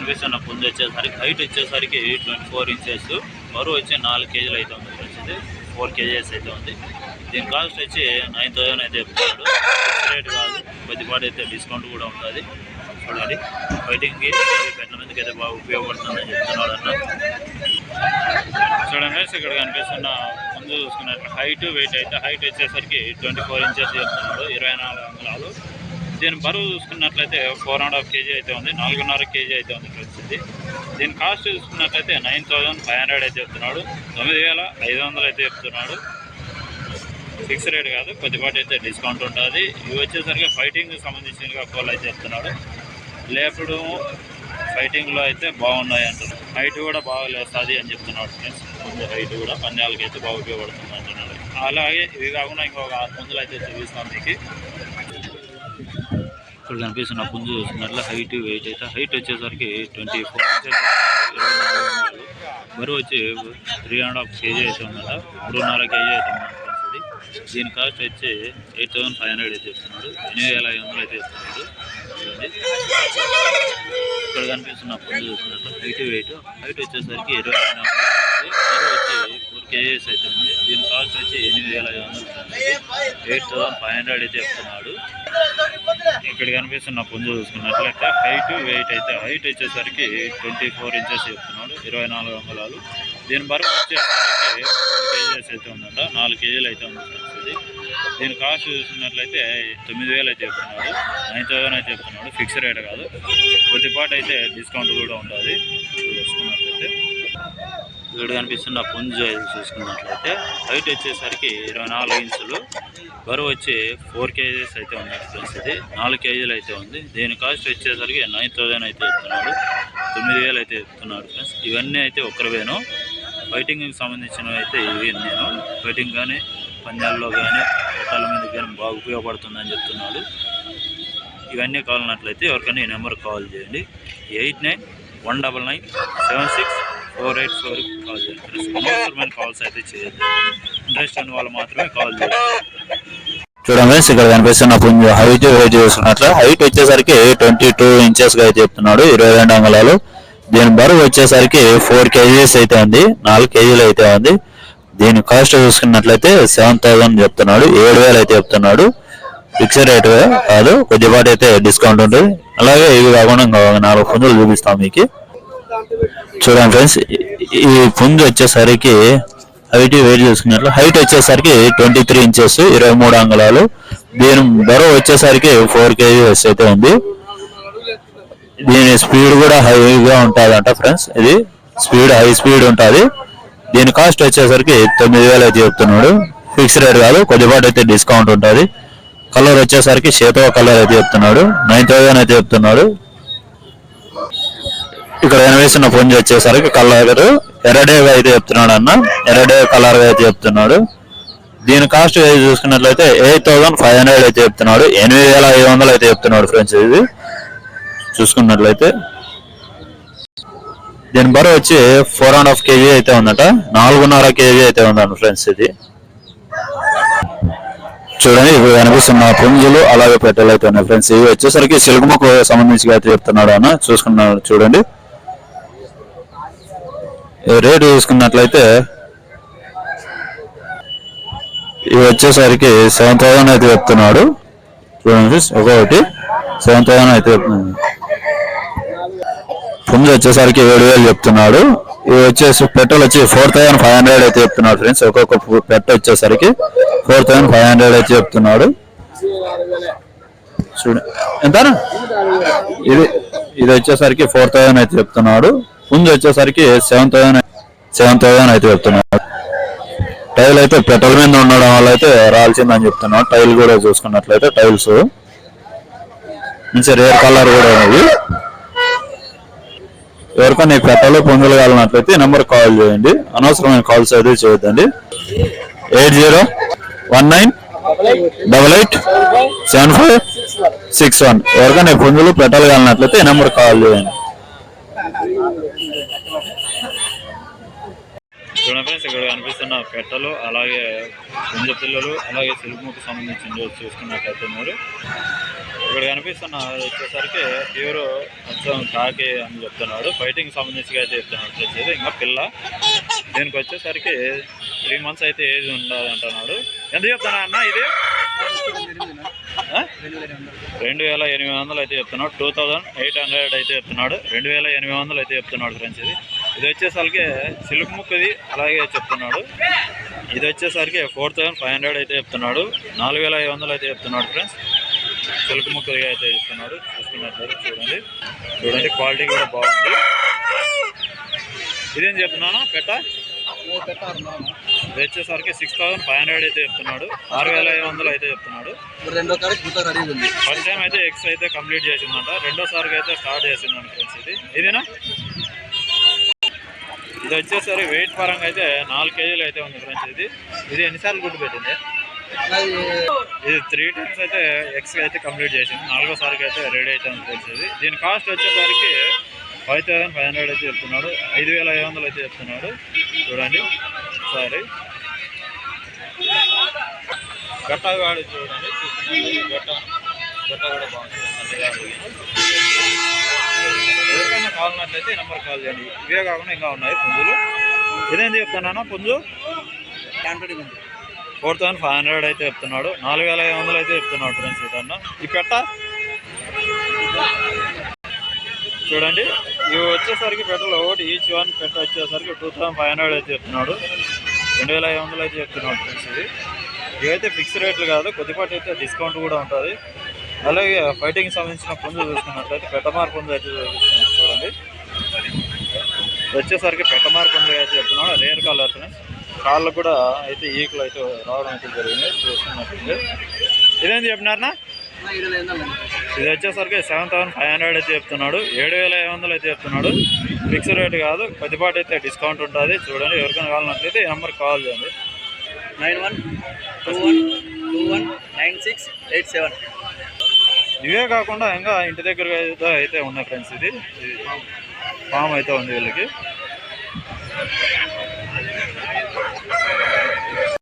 కనిపిస్తున్న పుంజు వచ్చేసరికి హైట్ వచ్చేసరికి 24 ఇంచెస్, బరువు వచ్చి 4 కేజీలు అయితే ఉంది ఫ్రెండ్స్. ఇది 4 కేజీస్ అయితే ఉంది. దీని కాస్ట్ వచ్చి 9,000 అయితే చెప్తున్నాడు. ఫిక్స్ రేట్ కాదు, కొద్దిపాటు అయితే డిస్కౌంట్ కూడా ఉంటుంది. చూడండి, ఫైటింగ్కి పెట్టిన మందికి అయితే బాగా ఉపయోగపడుతుందని చెప్తున్నాడు అన్న. చూడండి ఫ్రెండ్స్, ఇక్కడ కనిపిస్తున్న పుంజు చూసుకున్నట్లు హైట్ వెయిట్ అయితే హైట్ వచ్చేసరికి 24 ఇంచెస్ చెప్తున్నాడు, 24 అంగుళాలు. దీని బరువు చూసుకున్నట్లయితే 4.5 కేజీ అయితే ఉంది, 4.5 కేజీ అయితే ఉంది ఫ్రెండ్స్. ఇది దీని కాస్ట్ చూసుకున్నట్లయితే 9,500 అయితే చెప్తున్నాడు. 9,500 అయితే చెప్తున్నాడు. ఫిక్స్ రేట్ కాదు, కొద్దిపాటు అయితే డిస్కౌంట్ ఉంటుంది. ఇవి వచ్చేసరికి ఫైటింగ్కి సంబంధించిన కోళ్ళు అయితే చెప్తున్నాడు. లేపుడు ఫైటింగ్లో అయితే బాగున్నాయి అంటున్నాడు. హైట్ కూడా బాగా లేస్తుంది అని చెప్తున్నాడు ఫ్రెండ్స్. ముందు హైట్ కూడా పందాలకి అయితే బాగా ఉపయోగపడుతుంది అంటున్నాడు. అలాగే ఇవి కాకుండా ఇంకొక 6 పుంజులు అయితే చూపిస్తాం మీకు. ఇక్కడ కనిపిస్తున్న పుంజు చూసినట్లు హైట్ వెయిట్ అయితే హైట్ వచ్చేసరికి 24 ఇంచెస్, 24 అంగుళాలు. బరువు వచ్చి 3.5 కేజీ అయితే ఉందట, 3.5 కేజీ అయితే ఉంది ఫ్రెండ్స్. ఇది దీని కాస్ట్ వచ్చి 8,500 అయితే చెప్తున్నాడు, 8,500 అయితే చెప్తున్నాడు. ఇక్కడ కనిపిస్తున్న పుంజు చూసినట్లు హైట్ వెయిట్ హైట్ వచ్చేసరికి 20 బరువు వచ్చి 4 కేజీస్ అయితే ఉంది. దీని కాస్ట్ వచ్చి 8,500, 8,500 అయితే చెప్తున్నాడు. ఇక్కడ కనిపిస్తున్న పుంజు చూసుకున్నట్లయితే హైట్ వెయిట్ అయితే హైట్ వచ్చేసరికి 24 ఇంచెస్ చెప్తున్నాడు, 24 అంగుళాలు. దీని బరువు వచ్చేసరికి 4 కేజీస్ అయితే ఉందంట, 4 కేజీలు అయితే ఉంది ఫ్రెండ్స్. ఇది దీని కాస్ట్ చూసుకున్నట్లయితే 9,000 అయితే చెప్తున్నాడు, 9,000 అయితే చెప్తున్నాడు. ఫిక్స్ రేట్ కాదు, కొద్దిపాటు అయితే డిస్కౌంట్ కూడా ఉంటుంది చూసుకున్నట్లయితే. ఇక్కడ కనిపిస్తున్న పుంజు చూసుకున్నట్లయితే హైట్ వచ్చేసరికి 24 ఇంచులు, బరువు వచ్చి 4 కేజీస్ అయితే ఉంది ఫ్రెండ్స్. ఇది 4 కేజీలు అయితే ఉంది. దీని కాస్ట్ వచ్చేసరికి 9,000 అయితే చెప్తున్నాడు, 9,000 అయితే చెప్తున్నాడు ఫ్రెండ్స్. ఇవన్నీ అయితే ఒక్కరివేను. ఫైటింగ్కి సంబంధించినవి అయితే ఇవి నేను ఫైటింగ్ కానీ పందాల్లో కానీ పట్టాల మీద కానీ బాగా ఉపయోగపడుతుందని చెప్తున్నాడు. ఇవన్నీ కావాలన్నట్లయితే ఎవరికైనా ఈ నెంబర్కి కాల్ చేయండి, 8919976484 కాల్ చేయండి. అనవసరమైన కాల్స్ అయితే చేయొద్దు, ఇంట్రెస్ట్ ఉన్న వాళ్ళు మాత్రమే కాల్ చేయండి. చూడండి, ఇక్కడ కనిపిస్తున్న పుంజు హైట్ వెయిట్ చూసుకున్నట్లు హైట్ వచ్చేసరికి 22 ఇంచెస్ గా అయితే చెప్తున్నాడు, 22 అంగుళాలు. దీని బరువు వచ్చేసరికి 4 కేజీస్ అయితే ఉంది, 4 కేజీలు అయితే ఉంది. దీని కాస్ట్ చూసుకున్నట్లయితే 7,000 చెప్తున్నాడు, 7,000 అయితే చెప్తున్నాడు. ఫిక్స్డ్ రేట్ కాదు, కొద్దిపాటు అయితే డిస్కౌంట్ ఉంటుంది. అలాగే ఇవి కాకుండా 4 పుంజులు చూపిస్తాం మీకు. చూడండి ఫ్రెండ్స్, ఈ పుంజు వచ్చేసరికి హైట్ వెయిట్ చూసుకున్నట్లు హైట్ వచ్చేసరికి 23 ఇంచెస్, 23 అంగుళాలు. దీని బరువు వచ్చేసరికి 4 కేజీస్ అయితే ఉంది. దీని స్పీడ్ కూడా హైగా ఉంటుందంట ఫ్రెండ్స్. ఇది స్పీడ్ హై స్పీడ్ ఉంటుంది. దీని కాస్ట్ వచ్చేసరికి 9,000 అయితే చెప్తున్నాడు. ఫిక్స్ రేట్ కాదు, కొద్దిపాటు అయితే డిస్కౌంట్ ఉంటుంది. కలర్ వచ్చేసరికి చేతో కలర్ అయితే చెప్తున్నాడు, 9,000 అయితే చెప్తున్నాడు. ఇక్కడ వేసిన పుంజు వచ్చేసరికి కలర్ ఎర్రడేగా అయితే చెప్తున్నాడు అన్న, ఎర్రడే కలర్ అయితే చెప్తున్నాడు. దీని కాస్ట్ చూసుకున్నట్లయితే 8,500 అయితే చెప్తున్నాడు, 8,500 అయితే చెప్తున్నాడు ఫ్రెండ్స్. ఇది చూసుకున్నట్లయితే దీని బరువు వచ్చి 4.5 కేజీ అయితే ఉందట, 4.5 కేజీ అయితే ఉందండి ఫ్రెండ్స్. ఇది చూడండి, ఇప్పుడు కనిపిస్తున్న పుంజులు అలాగే పెట్టెలు అయితే ఉన్నాయి ఫ్రెండ్స్. ఇవి వచ్చేసరికి సిల్కముకు సంబంధించి అయితే చెప్తున్నాడు అన్న. చూసుకున్నాడు చూడండి, రేటు చూసుకున్నట్లయితే ఇవి వచ్చేసరికి 7,000 అయితే చెప్తున్నాడు. చూడండి, ఒక్కొక్కటి 7,000 అయితే చెప్తున్నాడు. పుంజు వచ్చేసరికి 7,000 చెప్తున్నాడు. ఇవి వచ్చేసి పెట్టెలు వచ్చి 4,500 అయితే చెప్తున్నాడు ఫ్రెండ్స్. ఒక్కొక్క పెట్ట వచ్చేసరికి 4,500 అయితే చెప్తున్నాడు. చూడండి ఎంత ఇది వచ్చేసరికి 4,000 అయితే చెప్తున్నాడు. పుంజు వచ్చేసరికి 7,000 అయితే చెప్తున్నాడు. టైల్ అయితే పెట్టెల మీద ఉండడం వల్ల అయితే రాల్సిందని చెప్తున్నాడు. టైల్ కూడా చూసుకున్నట్లయితే టైల్స్ మంచి రేర్ కలర్ కూడా ఉన్నది. ఎవరికైనా పెట్టెలు పుంజులు కావాలన్నట్లయితే నెంబర్ కాల్ చేయండి, అనవసరమైన కాల్స్ అయితే చేయొద్దండి. 8019887561. ఎవరికైనా పుంజులు పెట్టెలు కావాలన్నట్లయితే నెంబర్ కాల్ చేయండి. చూడండి ఫ్రెండ్స్, ఇక్కడ కనిపిస్తున్న పెట్టెలు అలాగే పుంజ పిల్లలు అలాగే సిల్క్ముకు సంబంధించిన చూసుకున్నట్లయితే మీరు ఇక్కడ కనిపిస్తున్న వచ్చేసరికి ప్యూర్ అచ్చం కాకి అని చెప్తున్నాడు. ఫైటింగ్ సంబంధించిగా అయితే చెప్తున్నాడు వచ్చేది. ఇంకా పిల్ల దీనికి వచ్చేసరికి 3 months అయితే ఏజ్ ఉండాలి అంటున్నాడు. ఎంత చెప్తున్నా అన్న ఇది? 2800 అయితే చెప్తున్నాడు. 2800 అయితే చెప్తున్నాడు. 2800 అయితే చెప్తున్నాడు ఫ్రెండ్స్. ఇది వచ్చేసరికి సిల్క్ ముక్కది అలాగే చెప్తున్నాడు. ఇది వచ్చేసరికి 4500 అయితే చెప్తున్నాడు. 4500 అయితే చెప్తున్నాడు ఫ్రెండ్స్. సిల్క్ ముక్కదిగా అయితే చెప్తున్నాడు. చూసుకున్నట్లయితే చూడండి క్వాలిటీ కూడా బాగుంది. ఇదేం చెప్తున్నాను పెట్ట? ఇది వచ్చేసరికి 6500 అయితే చెప్తున్నాడు. 6500 అయితే చెప్తున్నాడు. ఫస్ట్ టైం అయితే ఎక్స్ అయితే కంప్లీట్ చేసిందంట. రెండోసారికి అయితే స్టార్ట్ చేసిందంట ఫ్రెండ్స్. ఇదేనా? ఇది వచ్చేసరికి వెయిట్ పరంగా అయితే 4 kgs అయితే ఉంది ఫ్రెండ్స్. ఇది ఎన్నిసార్లు గుడ్డు పెట్టింది? ఇది 3 times అయితే ఎక్స్ అయితే కంప్లీట్ చేసింది. 4వసారికి అయితే రెడీ అయితే ఉంది ఫ్రెండ్స్. దీని కాస్ట్ వచ్చేసరికి 5500 అయితే చెప్తున్నాడు. 5500 అయితే చెప్తున్నాడు. చూడండి ఒకసారి గట్ట వాడి చూడండి. గట్ట కూడా బాగుంటుంది. ఎవరికైనా కావాలన్నట్లయితే నెంబర్ కాల్ చేయండి. ఇవే కాకుండా ఇంకా ఉన్నాయి పుంజులు. ఇదేంటి చెప్తున్నాను పుంజు? 4500 అయితే చెప్తున్నాడు. 4500 అయితే చెప్తున్నాడు ఫ్రెండ్స్. ఇదన్నా ఈ పెట్ట చూడండి. ఇవి వచ్చేసరికి పెట్టలు ఒకటి ఈచ్ వన్ పెట్ట వచ్చేసరికి 2500 అయితే చెప్తున్నాడు. 2500 అయితే చెప్తున్నాడు ఫ్రెండ్స్. ఇవైతే ఫిక్స్ రేట్లు కాదు, కొద్దిపాటి అయితే డిస్కౌంట్ కూడా ఉంటుంది. అలాగే ఫైటింగ్ సంబంధించిన పుంజు చూసుకున్నట్లయితే పెట్టమార్ పుంజు అయితే చూడండి. వచ్చేసరికి పెట్టమార్ పుంజు అయితే చెప్తున్నాడు. Rare colour friends. కాళ్ళు కూడా అయితే ఈకులు అయితే రావడం అయితే జరిగింది చూసుకున్నట్లయితే. ఇదేంటి చెప్పినారనా? ఇది వచ్చేసరికి 7500 అయితే చెప్తున్నాడు. 7500 అయితే చెప్తున్నాడు. ఫిక్స్ రేట్ కాదు, కొద్దిపాటి అయితే డిస్కౌంట్ ఉంటుంది. చూడండి ఎవరికైనా కావాలన్నట్లయితే ఈ నెంబర్కి కాల్ చేయండి. 91219687. ఇవే కాకుండా ఇంకా ఇంటి దగ్గర అయితే ఉన్నాయి ఫ్రెండ్స్. ఇది ఫామ్ అయితే ఉంది వీళ్ళకి.